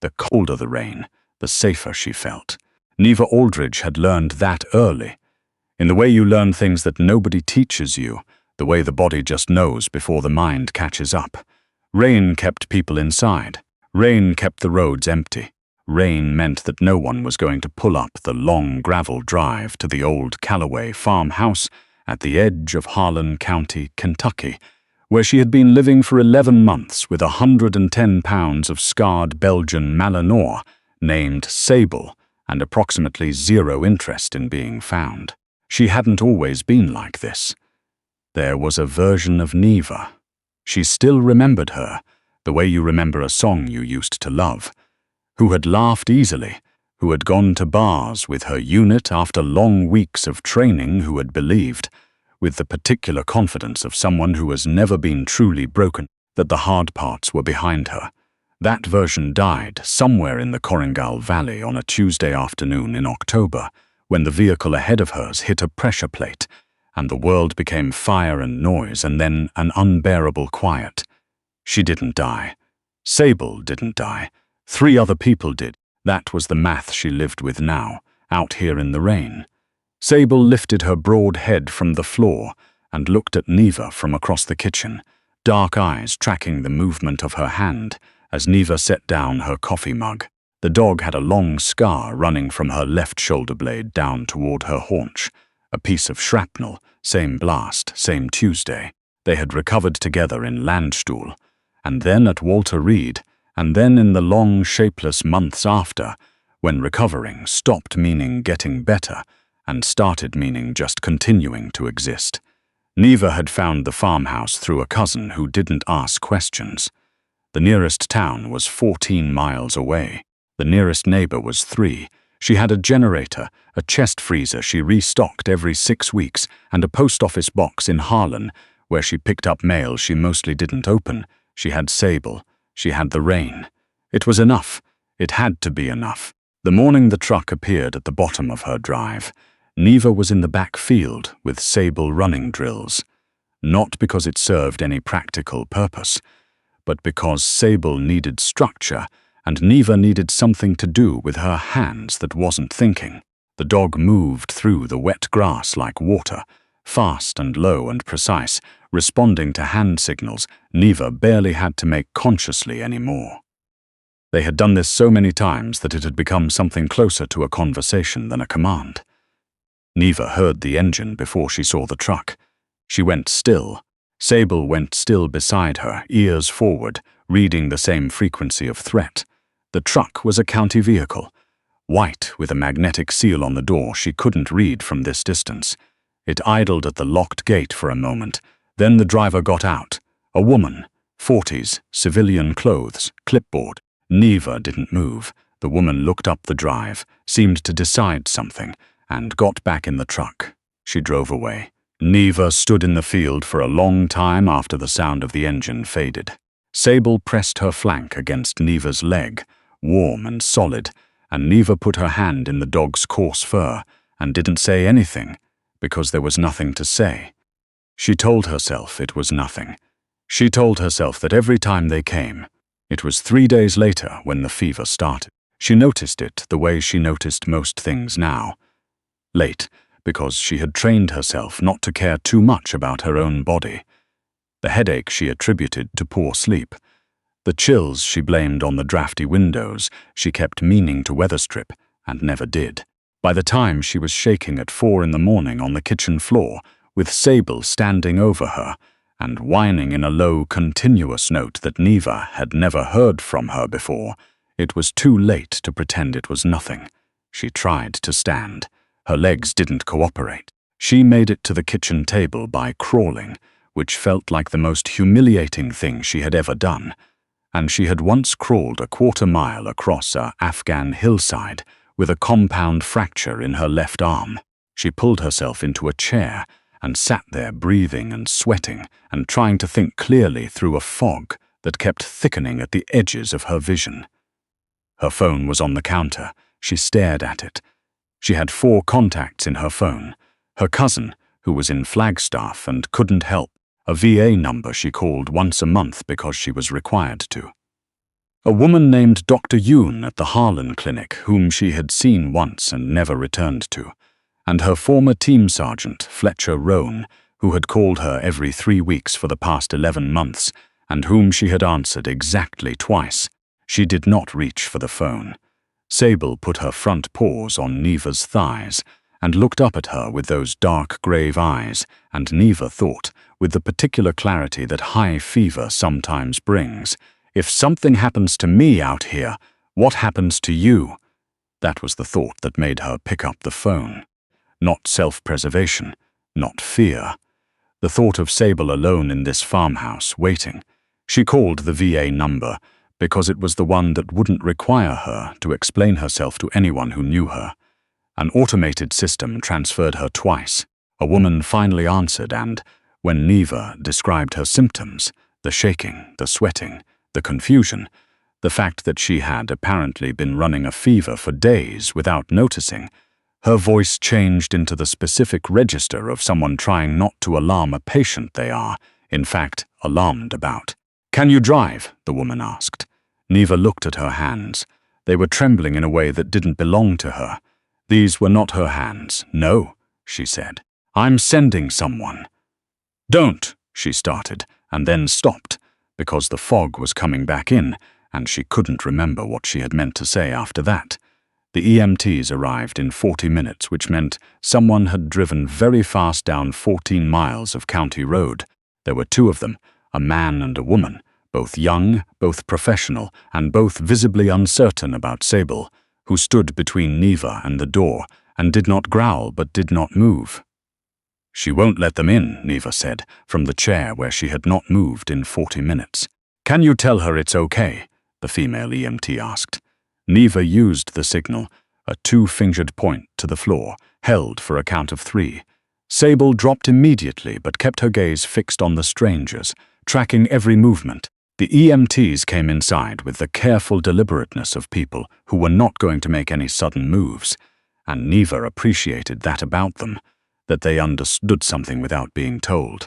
The colder the rain, the safer she felt. Neva Aldridge had learned that early. In the way you learn things that nobody teaches you, the way the body just knows before the mind catches up. Rain kept people inside. Rain kept the roads empty. Rain meant that no one was going to pull up the long gravel drive to the old Callaway farmhouse at the edge of Harlan County, Kentucky, where she had been living for 11 months with 110 pounds of scarred Belgian Malinois named Sable and approximately zero interest in being found. She hadn't always been like this. There was a version of Neva. She still remembered her, the way you remember a song you used to love, who had laughed easily, who had gone to bars with her unit after long weeks of training, who had believed, with the particular confidence of someone who has never been truly broken, that the hard parts were behind her. That version died somewhere in the Korengal Valley on a Tuesday afternoon in October, when the vehicle ahead of hers hit a pressure plate, and the world became fire and noise and then an unbearable quiet. She didn't die. Sable didn't die. 3 other people did. That was the math she lived with now, out here in the rain. Sable lifted her broad head from the floor and looked at Neva from across the kitchen, dark eyes tracking the movement of her hand as Neva set down her coffee mug. The dog had a long scar running from her left shoulder blade down toward her haunch. A piece of shrapnel, same blast, same Tuesday. They had recovered together in Landstuhl, and then at Walter Reed, and then in the long, shapeless months after, when recovering stopped meaning getting better and started meaning just continuing to exist. Neva had found the farmhouse through a cousin who didn't ask questions. The nearest town was 14 miles away. The nearest neighbor was 3. She had a generator, a chest freezer she restocked every 6 weeks, and a post office box in Harlan, where she picked up mail she mostly didn't open. She had Sable. She had the rain. It was enough. It had to be enough. The morning the truck appeared at the bottom of her drive, Neva was in the back field with Sable running drills. Not because it served any practical purpose, but because Sable needed structure and Neva needed something to do with her hands that wasn't thinking. The dog moved through the wet grass like water, fast and low and precise, responding to hand signals Neva barely had to make consciously anymore. They had done this so many times that it had become something closer to a conversation than a command. Neva heard the engine before she saw the truck. She went still. Sable went still beside her, ears forward, reading the same frequency of threat. The truck was a county vehicle. White, with a magnetic seal on the door she couldn't read from this distance. It idled at the locked gate for a moment. Then the driver got out. A woman, 40s, civilian clothes, clipboard. Neva didn't move. The woman looked up the drive, seemed to decide something, and got back in the truck. She drove away. Neva stood in the field for a long time after the sound of the engine faded. Sable pressed her flank against Neva's leg, warm and solid, and Neva put her hand in the dog's coarse fur and didn't say anything, because there was nothing to say. She told herself it was nothing. She told herself that every time they came, it was 3 days later when the fever started. She noticed it the way she noticed most things now. Late, because she had trained herself not to care too much about her own body. The headache she attributed to poor sleep. The chills she blamed on the drafty windows she kept meaning to weatherstrip and never did. By the time she was shaking at 4 in the morning on the kitchen floor, with Sable standing over her and whining in a low, continuous note that Neva had never heard from her before, it was too late to pretend it was nothing. She tried to stand. Her legs didn't cooperate. She made it to the kitchen table by crawling, which felt like the most humiliating thing she had ever done. And she had once crawled a 1/4 mile across a Afghan hillside with a compound fracture in her left arm. She pulled herself into a chair and sat there breathing and sweating and trying to think clearly through a fog that kept thickening at the edges of her vision. Her phone was on the counter. She stared at it. She had 4 contacts in her phone. Her cousin, who was in Flagstaff and couldn't help, a VA number she called once a month because she was required to. A woman named Dr. Yoon at the Harlan Clinic, whom she had seen once and never returned to, and her former team sergeant, Fletcher Roan, who had called her every 3 weeks for the past 11 months, and whom she had answered exactly twice. She did not reach for the phone. Sable put her front paws on Neva's thighs and looked up at her with those dark, grave eyes, and Neva thought, with the particular clarity that high fever sometimes brings, "If something happens to me out here, what happens to you?" That was the thought that made her pick up the phone. Not self-preservation, not fear. The thought of Sable alone in this farmhouse, waiting. She called the VA number because it was the one that wouldn't require her to explain herself to anyone who knew her. An automated system transferred her twice. A woman finally answered, and when Neva described her symptoms, the shaking, the sweating, the confusion, the fact that she had apparently been running a fever for days without noticing, her voice changed into the specific register of someone trying not to alarm a patient they are, in fact, alarmed about. "Can you drive?" the woman asked. Neva looked at her hands. They were trembling in a way that didn't belong to her. These were not her hands. "No," she said. "I'm sending someone." "Don't," she started, and then stopped, because the fog was coming back in, and she couldn't remember what she had meant to say after that. The EMTs arrived in 40 minutes, which meant someone had driven very fast down 14 miles of county road. There were 2 of them, a man and a woman, both young, both professional, and both visibly uncertain about Sable, who stood between Neva and the door and did not growl but did not move. "She won't let them in," Neva said, from the chair where she had not moved in 40 minutes. "Can you tell her it's okay?" the female EMT asked. Neva used the signal, a 2-fingered point to the floor, held for a count of 3. Sable dropped immediately but kept her gaze fixed on the strangers, tracking every movement. The EMTs came inside with the careful deliberateness of people who were not going to make any sudden moves, and Neva appreciated that about them, that they understood something without being told.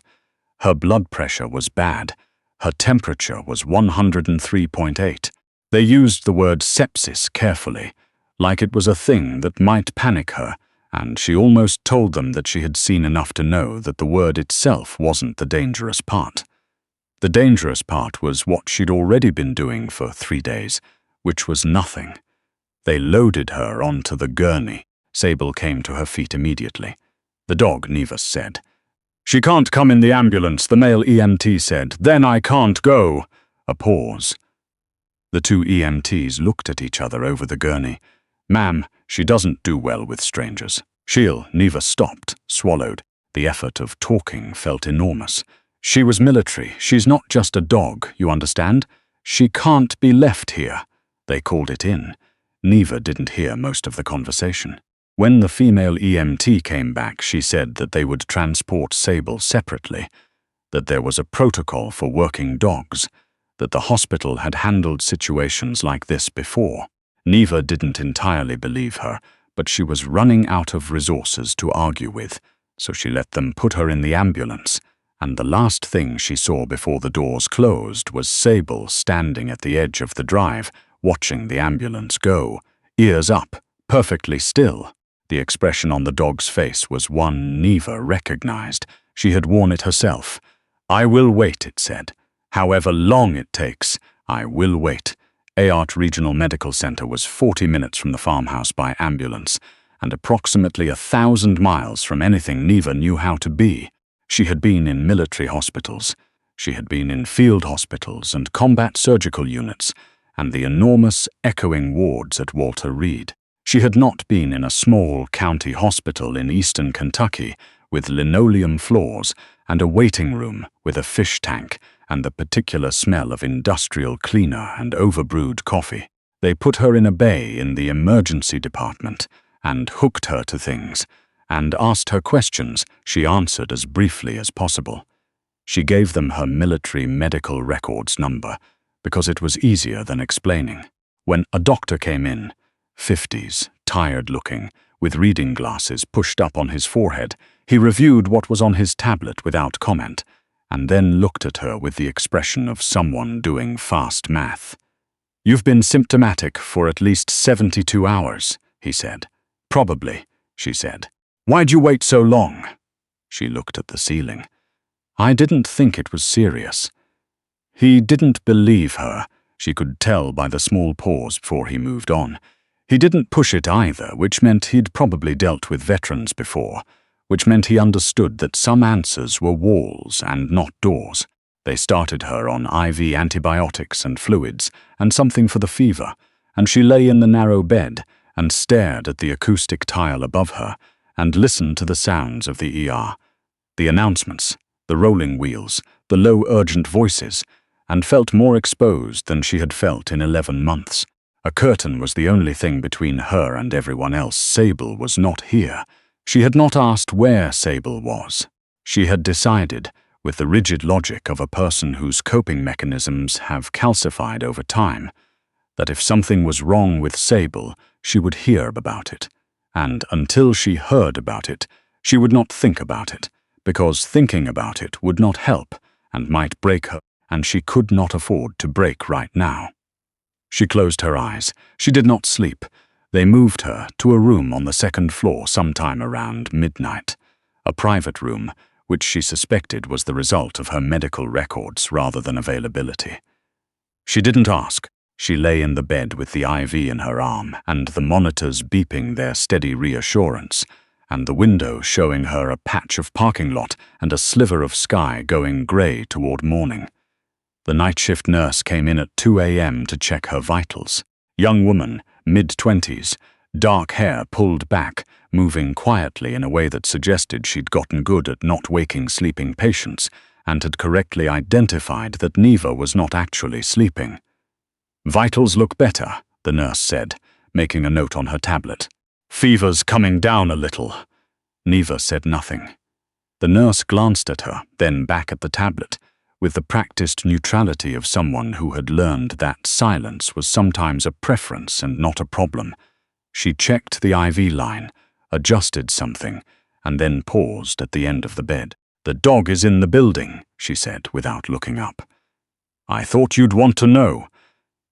Her blood pressure was bad. Her temperature was 103.8. They used the word sepsis carefully, like it was a thing that might panic her, and she almost told them that she had seen enough to know that the word itself wasn't the dangerous part. The dangerous part was what she'd already been doing for 3 days, which was nothing. They loaded her onto the gurney. Sable came to her feet immediately. "The dog," Neva said. "She can't come in the ambulance," the male EMT said. "Then I can't go." A pause. The 2 EMTs looked at each other over the gurney. "Ma'am, she doesn't do well with strangers." Neva stopped, swallowed. The effort of talking felt enormous. "She was military. She's not just a dog, you understand? She can't be left here." They called it in. Neva didn't hear most of the conversation. When the female EMT came back, she said that they would transport Sable separately, that there was a protocol for working dogs, that the hospital had handled situations like this before. Neva didn't entirely believe her, but she was running out of resources to argue with, so she let them put her in the ambulance, and the last thing she saw before the doors closed was Sable standing at the edge of the drive, watching the ambulance go, ears up, perfectly still. The expression on the dog's face was one Neva recognized. She had worn it herself. "I will wait," it said. "However long it takes, I will wait." Ayart Regional Medical Center was 40 minutes from the farmhouse by ambulance, and approximately 1,000 miles from anything Neva knew how to be. She had been in military hospitals. She had been in field hospitals and combat surgical units, and the enormous, echoing wards at Walter Reed. She had not been in a small county hospital in eastern Kentucky with linoleum floors and a waiting room with a fish tank and the particular smell of industrial cleaner and overbrewed coffee. They put her in a bay in the emergency department and hooked her to things, and asked her questions she answered as briefly as possible. She gave them her military medical records number because it was easier than explaining. When a doctor came in, 50s, tired-looking, with reading glasses pushed up on his forehead, he reviewed what was on his tablet without comment, and then looked at her with the expression of someone doing fast math. "You've been symptomatic for at least 72 hours, he said. "Probably," she said. "Why'd you wait so long?" She looked at the ceiling. "I didn't think it was serious." He didn't believe her. She could tell by the small pause before he moved on. He didn't push it either, which meant he'd probably dealt with veterans before, which meant he understood that some answers were walls and not doors. They started her on IV antibiotics and fluids and something for the fever, and she lay in the narrow bed and stared at the acoustic tile above her and listened to the sounds of the ER, the announcements, the rolling wheels, the low urgent voices, and felt more exposed than she had felt in 11 months. A curtain was the only thing between her and everyone else. Sable was not here. She had not asked where Sable was. She had decided, with the rigid logic of a person whose coping mechanisms have calcified over time, that if something was wrong with Sable, she would hear about it. And until she heard about it, she would not think about it, because thinking about it would not help and might break her, and she could not afford to break right now. She closed her eyes. She did not sleep. They moved her to a room on the second floor sometime around midnight, a private room which she suspected was the result of her medical records rather than availability. She didn't ask. She lay in the bed with the IV in her arm and the monitors beeping their steady reassurance, and the window showing her a patch of parking lot and a sliver of sky going grey toward morning. The night shift nurse came in at 2 a.m. to check her vitals. Young woman, mid-20s, dark hair pulled back, moving quietly in a way that suggested she'd gotten good at not waking sleeping patients and had correctly identified that Neva was not actually sleeping. "Vitals look better," the nurse said, making a note on her tablet. "Fever's coming down a little." Neva said nothing. The nurse glanced at her, then back at the tablet, with the practiced neutrality of someone who had learned that silence was sometimes a preference and not a problem. She checked the IV line, adjusted something, and then paused at the end of the bed. "The dog is in the building," she said without looking up. "I thought you'd want to know.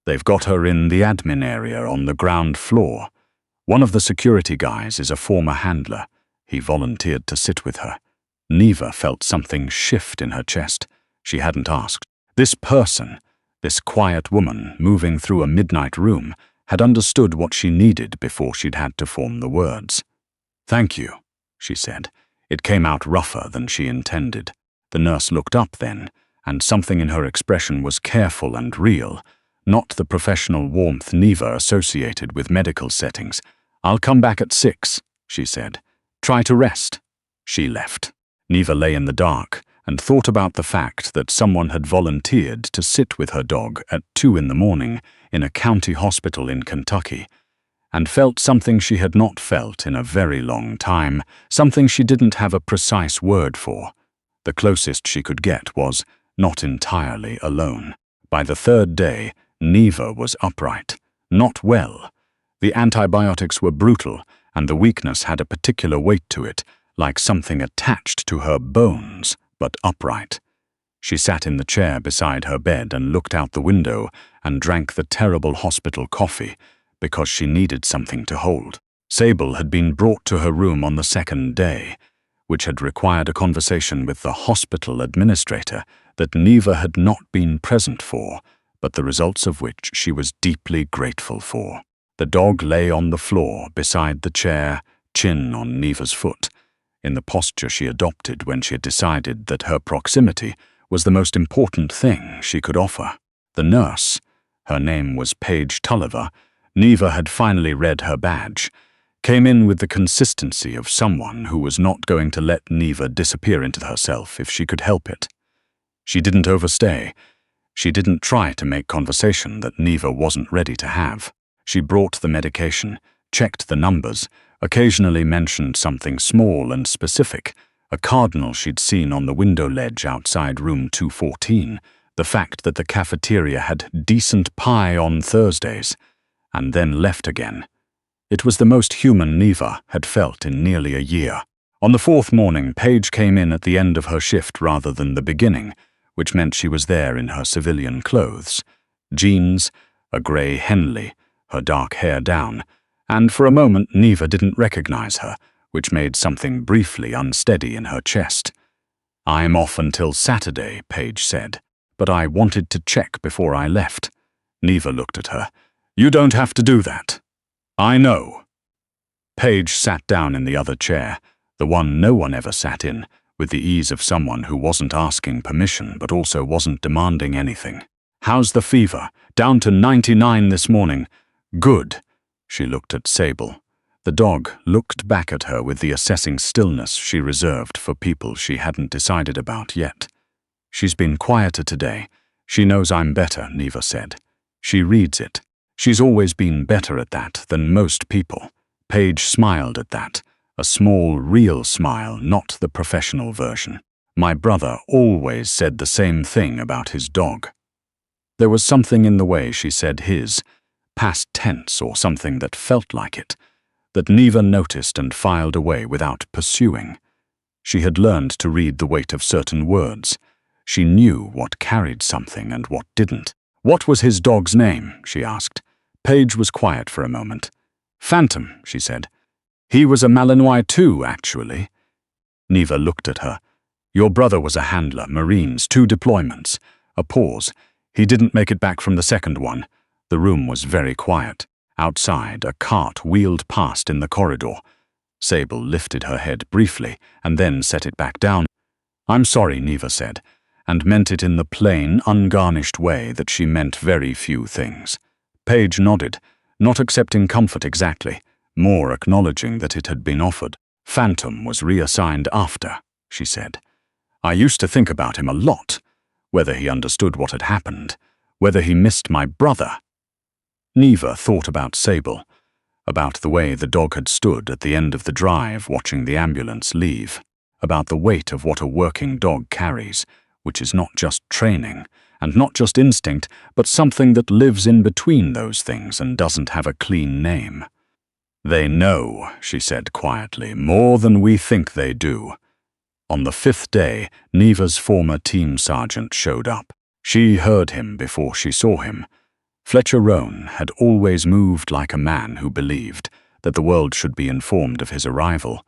They've got her in the admin area on the ground floor. One of the security guys is a former handler. He volunteered to sit with her." Neva felt something shift in her chest. She hadn't asked. This person, this quiet woman moving through a midnight room, had understood what she needed before she'd had to form the words. "Thank you," she said. It came out rougher than she intended. The nurse looked up then, and something in her expression was careful and real, not the professional warmth Neva associated with medical settings. "I'll come back at 6, she said. "Try to rest." She left. Neva lay in the dark and thought about the fact that someone had volunteered to sit with her dog at 2 in the morning in a county hospital in Kentucky, and felt something she had not felt in a very long time, something she didn't have a precise word for. The closest she could get was not entirely alone. By the third day, Neva was upright, not well. The antibiotics were brutal, and the weakness had a particular weight to it, like something attached to her bones, but upright. She sat in the chair beside her bed and looked out the window and drank the terrible hospital coffee because she needed something to hold. Sable had been brought to her room on the second day, which had required a conversation with the hospital administrator that Neva had not been present for, but the results of which she was deeply grateful for. The dog lay on the floor beside the chair, chin on Neva's foot, in the posture she adopted when she had decided that her proximity was the most important thing she could offer. The nurse, her name was Paige Tulliver, Neva had finally read her badge, came in with the consistency of someone who was not going to let Neva disappear into herself if she could help it. She didn't overstay. She didn't try to make conversation that Neva wasn't ready to have. She brought the medication, checked the numbers, occasionally mentioned something small and specific, a cardinal she'd seen on the window ledge outside room 214, the fact that the cafeteria had decent pie on Thursdays, and then left again. It was the most human Neva had felt in nearly a year. On the fourth morning, Paige came in at the end of her shift rather than the beginning, which meant she was there in her civilian clothes, jeans, a grey Henley, her dark hair down, and for a moment Neva didn't recognize her, which made something briefly unsteady in her chest. "I'm off until Saturday," Paige said, "but I wanted to check before I left." Neva looked at her. "You don't have to do that." "I know." Paige sat down in the other chair, the one no one ever sat in, with the ease of someone who wasn't asking permission but also wasn't demanding anything. "How's the fever? Down to 99 this morning." "Good." She looked at Sable. The dog looked back at her with the assessing stillness she reserved for people she hadn't decided about yet. "She's been quieter today. She knows I'm better," Neva said. "She reads it. She's always been better at that than most people." Paige smiled at that, a small, real smile, not the professional version. "My brother always said the same thing about his dog." There was something in the way she said his, past tense or something that felt like it, that Neva noticed and filed away without pursuing. She had learned to read the weight of certain words. She knew what carried something and what didn't. "What was his dog's name?" she asked. Paige was quiet for a moment. "Phantom," she said. "He was a Malinois too, actually." Neva looked at her. "Your brother was a handler, Marines, 2 deployments." A pause. "He didn't make it back from the second one." The room was very quiet. Outside, a cart wheeled past in the corridor. Sable lifted her head briefly and then set it back down. "I'm sorry," Neva said, and meant it in the plain, ungarnished way that she meant very few things. Paige nodded, not accepting comfort exactly, more acknowledging that it had been offered. "Phantom was reassigned after," she said. "I used to think about him a lot, whether he understood what had happened, whether he missed my brother." Neva thought about Sable, about the way the dog had stood at the end of the drive watching the ambulance leave, about the weight of what a working dog carries, which is not just training, and not just instinct, but something that lives in between those things and doesn't have a clean name. "They know," she said quietly, "more than we think they do." On the 5th day, Neva's former team sergeant showed up. She heard him before she saw him. Fletcher Roan had always moved like a man who believed that the world should be informed of his arrival.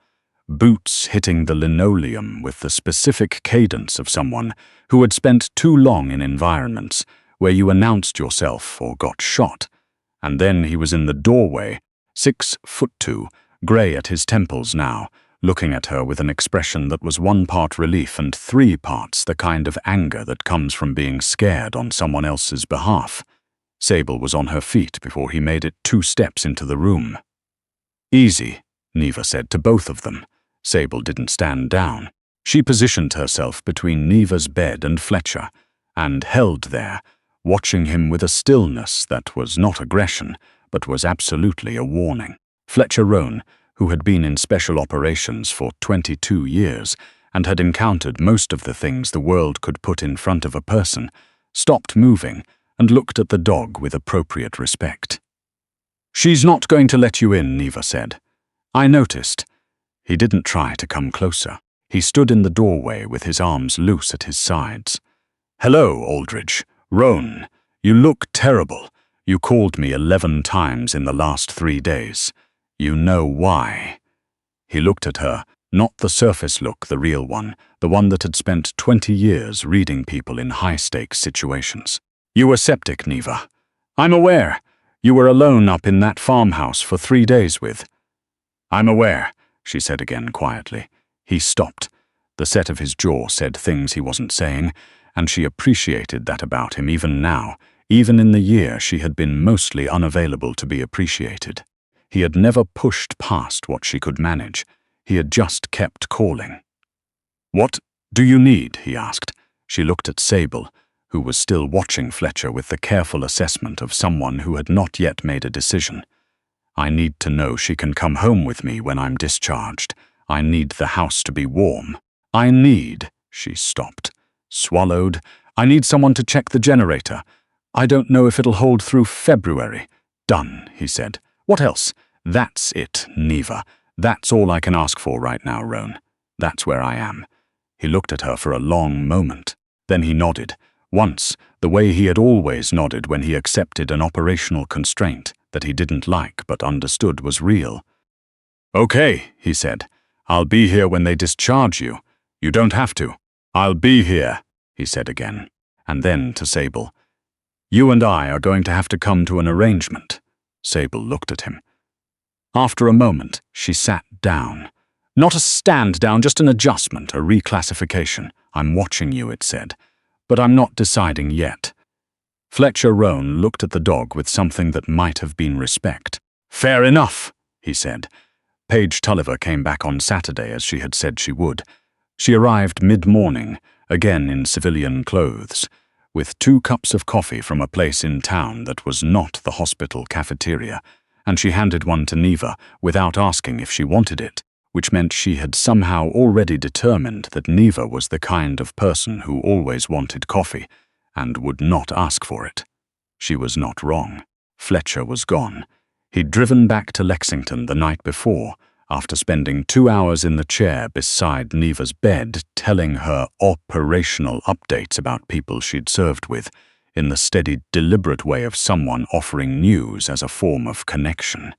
Boots hitting the linoleum with the specific cadence of someone who had spent too long in environments where you announced yourself or got shot. And then he was in the doorway, 6'2", grey at his temples now, looking at her with an expression that was 1 part relief and 3 parts the kind of anger that comes from being scared on someone else's behalf. Sable was on her feet before he made it 2 steps into the room. "Easy," Neva said to both of them. Sable didn't stand down. She positioned herself between Neva's bed and Fletcher, and held there, watching him with a stillness that was not aggression, but was absolutely a warning. Fletcher Roan, who had been in special operations for 22 years and had encountered most of the things the world could put in front of a person, stopped moving and looked at the dog with appropriate respect. "She's not going to let you in," Neva said. "I noticed." He didn't try to come closer. He stood in the doorway with his arms loose at his sides. "Hello, Aldridge. Roan, you look terrible. You called me 11 times in the last 3 days. You know why." He looked at her, not the surface look, the real one, the one that had spent 20 years reading people in high-stakes situations. "You were septic, Neva. I'm aware. You were alone up in that farmhouse for 3 days with." "I'm aware," she said again quietly. He stopped. The set of his jaw said things he wasn't saying, and she appreciated that about him even now, even in the year she had been mostly unavailable to be appreciated. He had never pushed past what she could manage. He had just kept calling. "What do you need?" he asked. She looked at Sable, who was still watching Fletcher with the careful assessment of someone who had not yet made a decision. "I need to know she can come home with me when I'm discharged. I need the house to be warm. I need—" She stopped, swallowed. "I need someone to check the generator. I don't know if it'll hold through February." "Done," he said. "What else?" "That's it, Neva. That's all I can ask for right now, Roan. That's where I am." He looked at her for a long moment. Then he nodded. Once, the way he had always nodded when he accepted an operational constraint that he didn't like but understood was real. "Okay," he said. "I'll be here when they discharge you. You don't have to. I'll be here," he said again. And then to Sable, "You and I are going to have to come to an arrangement." Sable looked at him. After a moment, she sat down. "Not a stand down, just an adjustment, a reclassification. I'm watching you," it said. "But I'm not deciding yet." Fletcher Roan looked at the dog with something that might have been respect. "Fair enough," he said. Paige Tulliver came back on Saturday as she had said she would. She arrived mid-morning, again in civilian clothes, with 2 cups of coffee from a place in town that was not the hospital cafeteria, and she handed one to Neva without asking if she wanted it, which meant she had somehow already determined that Neva was the kind of person who always wanted coffee and would not ask for it. She was not wrong. Fletcher was gone. He'd driven back to Lexington the night before, after spending 2 hours in the chair beside Neva's bed telling her operational updates about people she'd served with, in the steady, deliberate way of someone offering news as a form of connection.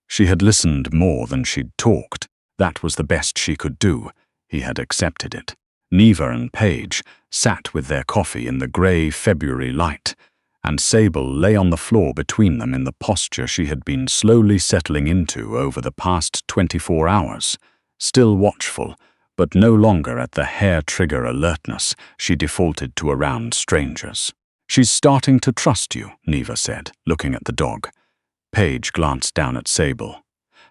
She had listened more than she'd talked. That was the best she could do. He had accepted it. Neva and Paige sat with their coffee in the grey February light, and Sable lay on the floor between them in the posture she had been slowly settling into over the past 24 hours, still watchful, but no longer at the hair-trigger alertness she defaulted to around strangers. "She's starting to trust you," Neva said, looking at the dog. Paige glanced down at Sable.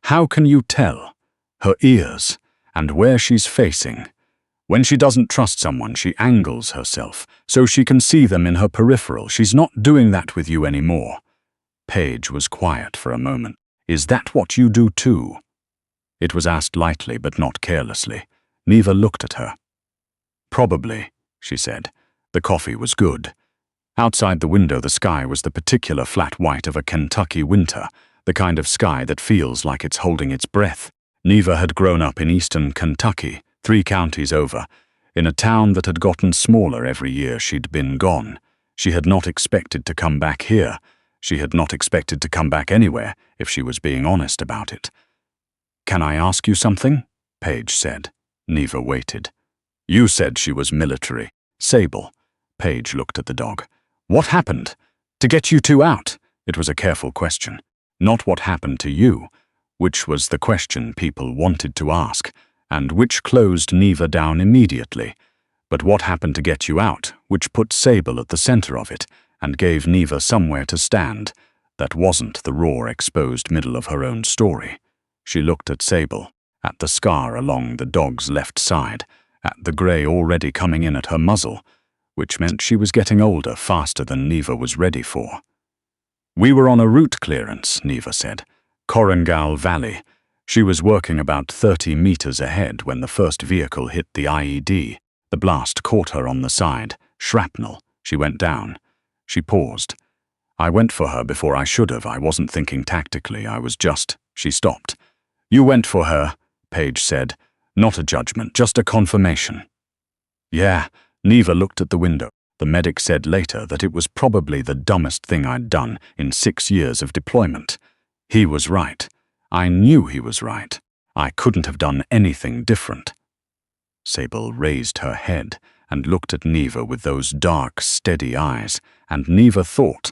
"How can you tell?" "Her ears, and where she's facing. When she doesn't trust someone, she angles herself, so she can see them in her peripheral. She's not doing that with you anymore." Paige was quiet for a moment. "Is that what you do too?" It was asked lightly but not carelessly. Neva looked at her. "Probably," she said. The coffee was good. Outside the window the sky was the particular flat white of a Kentucky winter, the kind of sky that feels like it's holding its breath. Neva had grown up in eastern Kentucky, 3 counties over, in a town that had gotten smaller every year she'd been gone. She had not expected to come back here. She had not expected to come back anywhere, if she was being honest about it. "Can I ask you something?" Paige said. Neva waited. "You said she was military." "Sable." Paige looked at the dog. "What happened? To get you 2 out?" It was a careful question. Not what happened to you, which was the question people wanted to ask, and which closed Neva down immediately, but what happened to get you out, which put Sable at the center of it, and gave Neva somewhere to stand. That wasn't the raw, exposed middle of her own story. She looked at Sable, at the scar along the dog's left side, at the grey already coming in at her muzzle, which meant she was getting older faster than Neva was ready for. "We were on a route clearance," Neva said. "Korengal Valley." She was working about 30 meters ahead when the first vehicle hit the IED. The blast caught her on the side. Shrapnel. She went down. She paused. "I went for her before I should have. I wasn't thinking tactically. I was just—" She stopped. "You went for her," Paige said. "Not a judgment, just a confirmation." "Yeah." Neva looked at the window. The medic said later that it was probably the dumbest thing I'd done in 6 years of deployment. He was right. I knew he was right. I couldn't have done anything different. Sable raised her head and looked at Neva with those dark, steady eyes, and Neva thought,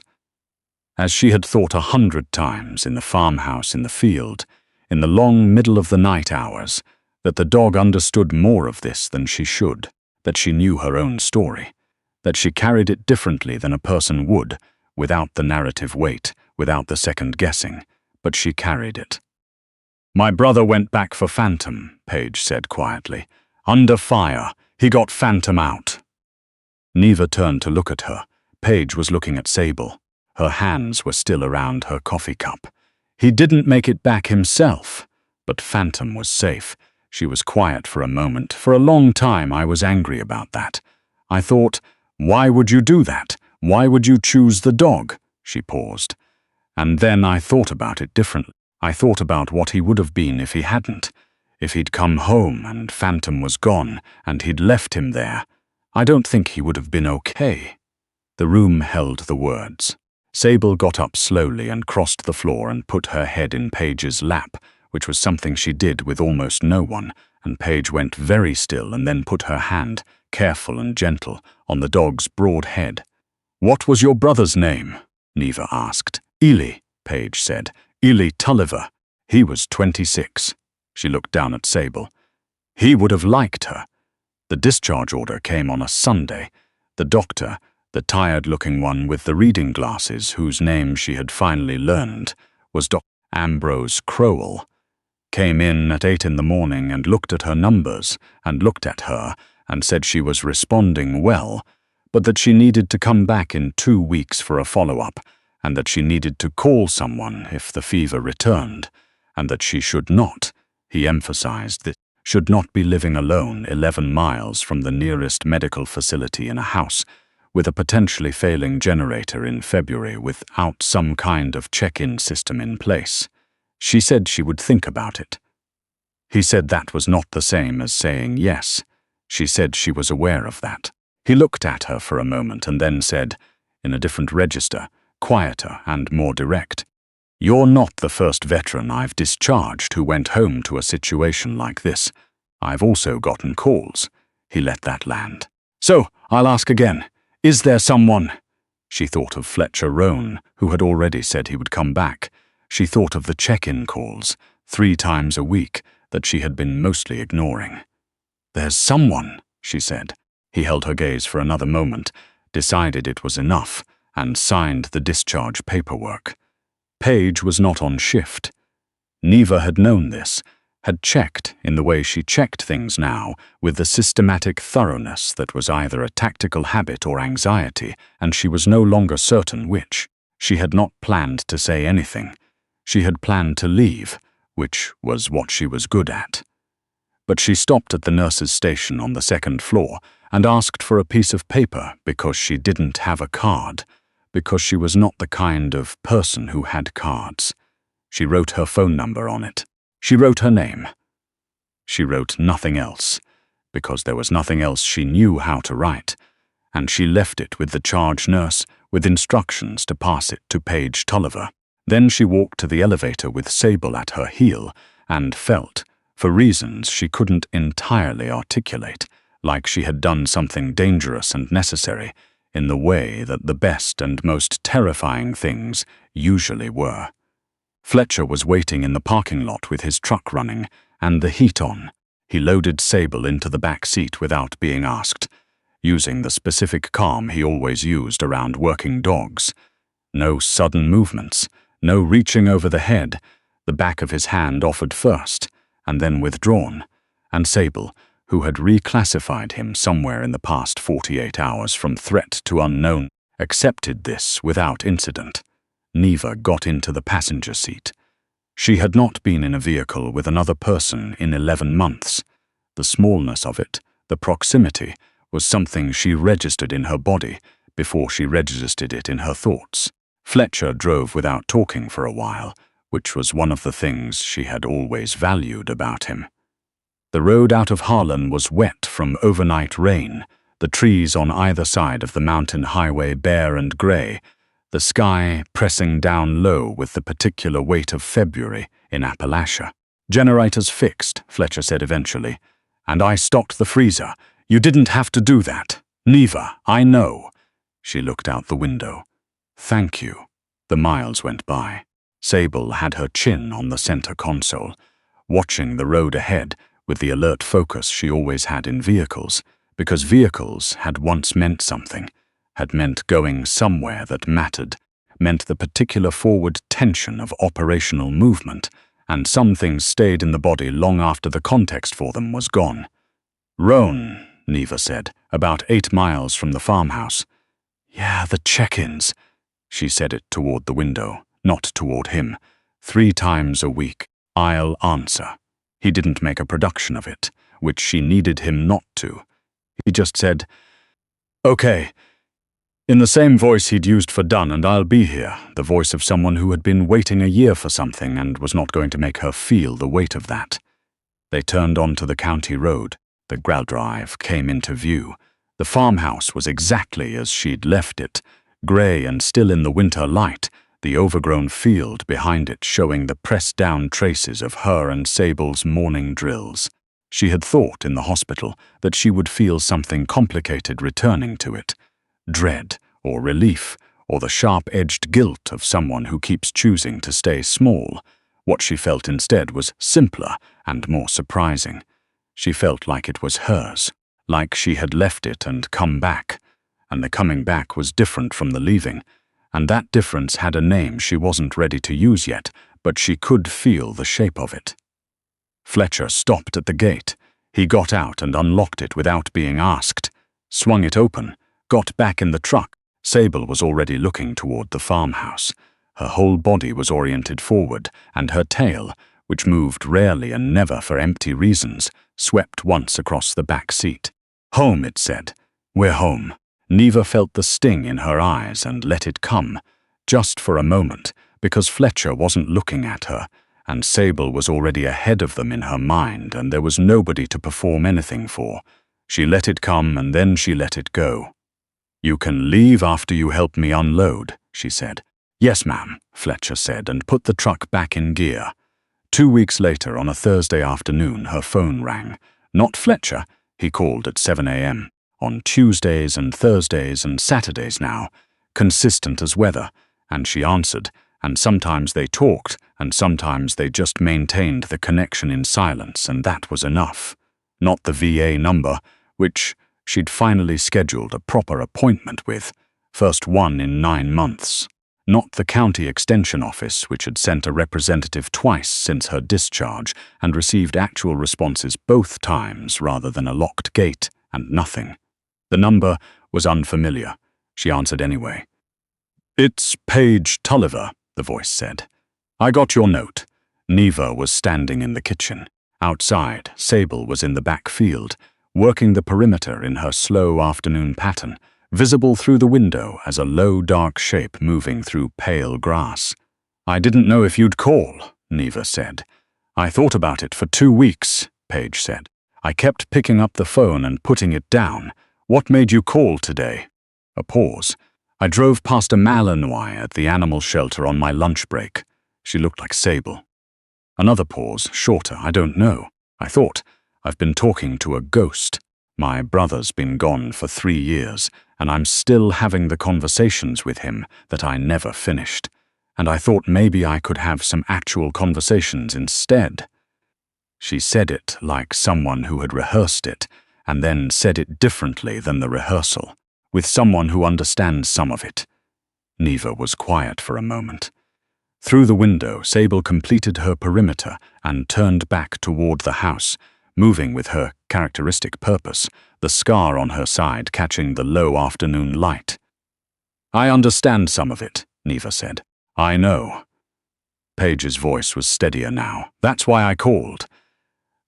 as she had thought 100 times in the farmhouse in the field, in the long middle-of-the-night hours, that the dog understood more of this than she should, that she knew her own story, that she carried it differently than a person would, without the narrative weight, without the second-guessing, but she carried it. "My brother went back for Phantom," Paige said quietly. "Under fire. He got Phantom out." Neva turned to look at her. Paige was looking at Sable. Her hands were still around her coffee cup. "He didn't make it back himself, but Phantom was safe." She was quiet for a moment. "For a long time I was angry about that. I thought, why would you do that? Why would you choose the dog?" She paused. "And then I thought about it differently. I thought about what he would have been if he hadn't. If he'd come home and Phantom was gone and he'd left him there. I don't think he would have been okay." The room held the words. Sable got up slowly and crossed the floor and put her head in Paige's lap, which was something she did with almost no one, and Paige went very still and then put her hand, careful and gentle, on the dog's broad head. "What was your brother's name?" Neva asked. "Ely," Paige said. "Ely Tulliver. He was 26. She looked down at Sable. "He would have liked her." The discharge order came on a Sunday. The doctor, the tired-looking one with the reading glasses whose name she had finally learned, was Dr. Ambrose Crowell, came in at 8 in the morning and looked at her numbers and looked at her and said she was responding well, but that she needed to come back in 2 weeks for a follow-up, and that she needed to call someone if the fever returned, and that she should not, he emphasized this, should not be living alone 11 miles from the nearest medical facility in a house with a potentially failing generator in February without some kind of check-in system in place. She said she would think about it. He said that was not the same as saying yes. She said she was aware of that. He looked at her for a moment and then said, in a different register, quieter and more direct, "You're not the first veteran I've discharged who went home to a situation like this. I've also gotten calls." He let that land. "So, I'll ask again. Is there someone?" She thought of Fletcher Roan, who had already said he would come back. She thought of the check-in calls, 3 times a week, that she had been mostly ignoring. "There's someone," she said. He held her gaze for another moment, decided it was enough, and signed the discharge paperwork. Paige was not on shift. Neva had known this, had checked in the way she checked things now, with the systematic thoroughness that was either a tactical habit or anxiety, and she was no longer certain which. She had not planned to say anything. She had planned to leave, which was what she was good at. But she stopped at the nurse's station on the 2nd floor and asked for a piece of paper because she didn't have a card, because she was not the kind of person who had cards. She wrote her phone number on it. She wrote her name. She wrote nothing else, because there was nothing else she knew how to write, and she left it with the charge nurse with instructions to pass it to Paige Tulliver. Then she walked to the elevator with Sable at her heel and felt, for reasons she couldn't entirely articulate, like she had done something dangerous and necessary, in the way that the best and most terrifying things usually were. Fletcher was waiting in the parking lot with his truck running and the heat on. He loaded Sable into the back seat without being asked, using the specific calm he always used around working dogs. No sudden movements, no reaching over the head. The back of his hand offered first, and then withdrawn, and Sable, who had reclassified him somewhere in the past 48 hours from threat to unknown, accepted this without incident. Neva got into the passenger seat. She had not been in a vehicle with another person in 11 months. The smallness of it, the proximity, was something she registered in her body before she registered it in her thoughts. Fletcher drove without talking for a while, which was one of the things she had always valued about him. The road out of Harlan was wet from overnight rain, the trees on either side of the mountain highway bare and grey, the sky pressing down low with the particular weight of February in Appalachia. "Generators fixed," Fletcher said eventually. "And I stocked the freezer. You didn't have to do that. Neva, I know." She looked out the window. "Thank you." The miles went by. Sable had her chin on the center console, watching the road ahead with the alert focus she always had in vehicles, because vehicles had once meant something, had meant going somewhere that mattered, meant the particular forward tension of operational movement, and some things stayed in the body long after the context for them was gone. "Roan," Neva said, about 8 miles from the farmhouse. "Yeah, the check-ins." She said it toward the window, not toward him. 3 times a week. "I'll answer." He didn't make a production of it, which she needed him not to. He just said, "Okay," in the same voice he'd used for done, and I'll be here, the voice of someone who had been waiting a year for something and was not going to make her feel the weight of that. They turned onto the county road. The gravel drive came into view. The farmhouse was exactly as she'd left it, grey and still in the winter light, the overgrown field behind it showing the pressed-down traces of her and Sable's morning drills. She had thought in the hospital that she would feel something complicated returning to it. Dread, or relief, or the sharp-edged guilt of someone who keeps choosing to stay small. What she felt instead was simpler and more surprising. She felt like it was hers, like she had left it and come back. And the coming back was different from the leaving, and that difference had a name she wasn't ready to use yet, but she could feel the shape of it. Fletcher stopped at the gate. He got out and unlocked it without being asked, swung it open, got back in the truck. Sable was already looking toward the farmhouse. Her whole body was oriented forward, and her tail, which moved rarely and never for empty reasons, swept once across the back seat. "Home," it said. "We're home." Neva felt the sting in her eyes and let it come, just for a moment, because Fletcher wasn't looking at her, and Sable was already ahead of them in her mind, and there was nobody to perform anything for. She let it come, and then she let it go. "You can leave after you help me unload," she said. "Yes, ma'am," Fletcher said, and put the truck back in gear. 2 weeks later, on a Thursday afternoon, her phone rang. Not Fletcher. He called at 7 a.m. On Tuesdays and Thursdays and Saturdays now, consistent as weather, and she answered, and sometimes they talked, and sometimes they just maintained the connection in silence, and that was enough. Not the VA number, which she'd finally scheduled a proper appointment with, first one in 9 months. Not the county extension office, which had sent a representative twice since her discharge and received actual responses both times rather than a locked gate and nothing. The number was unfamiliar. She answered anyway. "It's Paige Tulliver," the voice said. "I got your note." Neva was standing in the kitchen. Outside, Sable was in the back field, working the perimeter in her slow afternoon pattern, visible through the window as a low, dark shape moving through pale grass. "I didn't know if you'd call," Neva said. "I thought about it for 2 weeks," Paige said. "I kept picking up the phone and putting it down. What made you call today?" A pause. "I drove past a Malinois at the animal shelter on my lunch break." She looked like Sable. Another pause, shorter. "I don't know. I thought, I've been talking to a ghost. My brother's been gone for 3 years, and I'm still having the conversations with him that I never finished. And I thought maybe I could have some actual conversations instead." She said it like someone who had rehearsed it, and then said it differently than the rehearsal, with someone who understands some of it. Neva was quiet for a moment. Through the window, Sable completed her perimeter and turned back toward the house, moving with her characteristic purpose, the scar on her side catching the low afternoon light. "I understand some of it," Neva said. "I know." Paige's voice was steadier now. "That's why I called."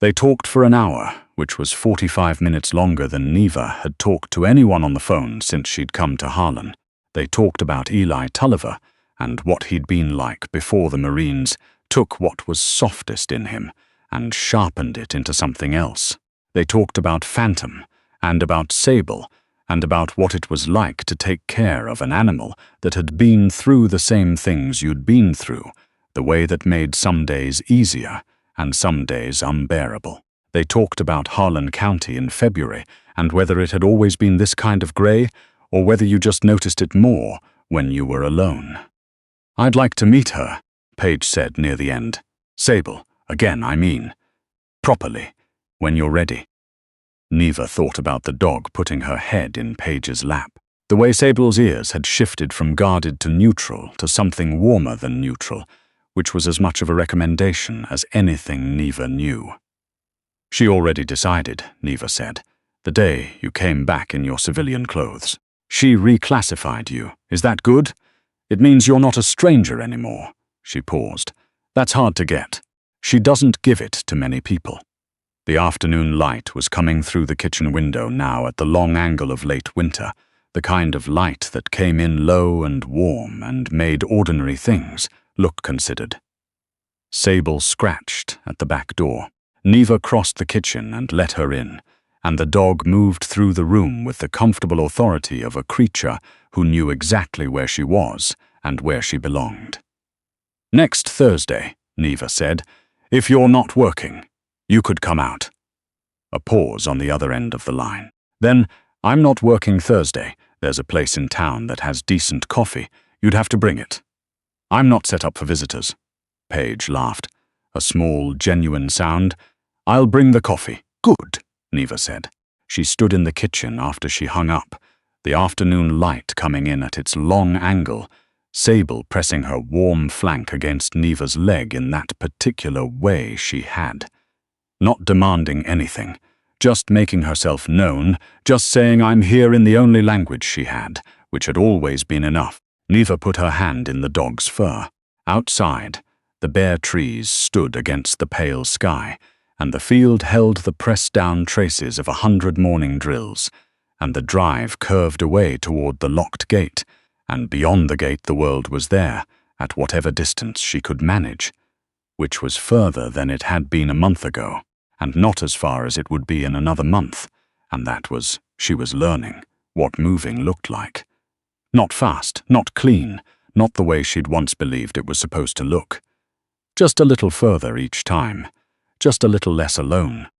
They talked for an hour, which was 45 minutes longer than Neva had talked to anyone on the phone since she'd come to Harlan. They talked about Eli Tulliver and what he'd been like before the Marines took what was softest in him and sharpened it into something else. They talked about Phantom and about Sable and about what it was like to take care of an animal that had been through the same things you'd been through, the way that made some days easier and some days unbearable. They talked about Harlan County in February and whether it had always been this kind of grey or whether you just noticed it more when you were alone. "I'd like to meet her," Paige said near the end. "Sable, again, I mean. Properly, when you're ready." Neva thought about the dog putting her head in Paige's lap. The way Sable's ears had shifted from guarded to neutral to something warmer than neutral, which was as much of a recommendation as anything Neva knew. "She already decided," Neva said, "the day you came back in your civilian clothes. She reclassified you. Is that good? It means you're not a stranger anymore." She paused. "That's hard to get. She doesn't give it to many people." The afternoon light was coming through the kitchen window now at the long angle of late winter, the kind of light that came in low and warm and made ordinary things look considered. Sable scratched at the back door. Neva crossed the kitchen and let her in, and the dog moved through the room with the comfortable authority of a creature who knew exactly where she was and where she belonged. "Next Thursday," Neva said, "if you're not working, you could come out." A pause on the other end of the line. "Then, I'm not working Thursday. There's a place in town that has decent coffee. You'd have to bring it." "I'm not set up for visitors." Paige laughed. A small, genuine sound. "I'll bring the coffee." "Good," Neva said. She stood in the kitchen after she hung up, the afternoon light coming in at its long angle, Sable pressing her warm flank against Neva's leg in that particular way she had. Not demanding anything, just making herself known, just saying "I'm here" in the only language she had, which had always been enough. Neva put her hand in the dog's fur. Outside, the bare trees stood against the pale sky, and the field held the pressed-down traces of 100 morning drills, and the drive curved away toward the locked gate, and beyond the gate the world was there, at whatever distance she could manage, which was further than it had been a month ago, and not as far as it would be in another month, and that was, she was learning, what moving looked like. Not fast, not clean, not the way she'd once believed it was supposed to look. Just a little further each time, just a little less alone.